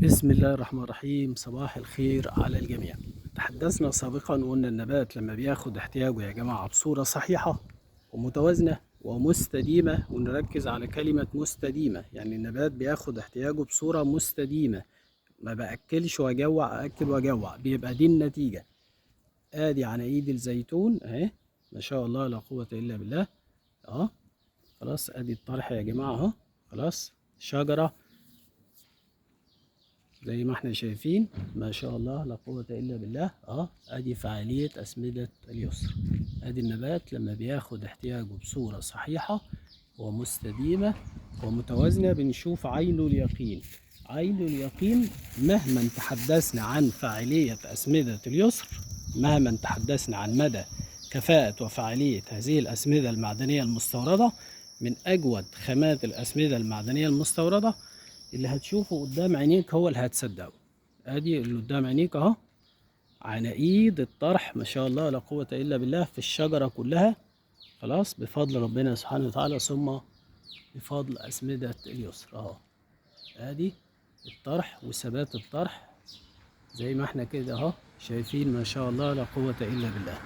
بسم الله الرحمن الرحيم. صباح الخير على الجميع. تحدثنا سابقا وقلنا النبات لما بياخد احتياجه يا جماعة بصورة صحيحة ومتوازنة ومستديمة، ونركز على كلمة مستديمة، يعني النبات بياخد احتياجه بصورة مستديمة، ما بأكلش واجوع أكل واجوع، بيبقى دي النتيجة. ادي عناقيد الزيتون اهي، ما شاء الله لا قوة الا بالله. اه خلاص، ادي الطرح يا جماعة اهو. خلاص شجرة زي ما احنا شايفين، ما شاء الله لا قوة الا بالله. ادي فعالية اسمدة اليسر. ادي النبات لما بياخد احتياجه بصورة صحيحة ومستديمة ومتوازنة بنشوف عينه اليقين. عين اليقين. مهما تحدثنا عن فاعلية أسمدة اليسر، مهما تحدثنا عن مدى كفاءة وفعالية هذه الأسمدة المعدنية المستوردة، من أجود خامات الأسمدة المعدنية المستوردة، اللي هتشوفه قدام عينيك هو اللي هتصدقه. ادي اللي قدام عينيك اهو، عناقيد الطرح ما شاء الله لا قوة الا بالله في الشجرة كلها. خلاص بفضل ربنا سبحانه وتعالى، ثم بفضل أسمدة اليسر اهو. ادي الطرح وثبات الطرح زي ما احنا كده اهو شايفين، ما شاء الله لا قوة الا بالله.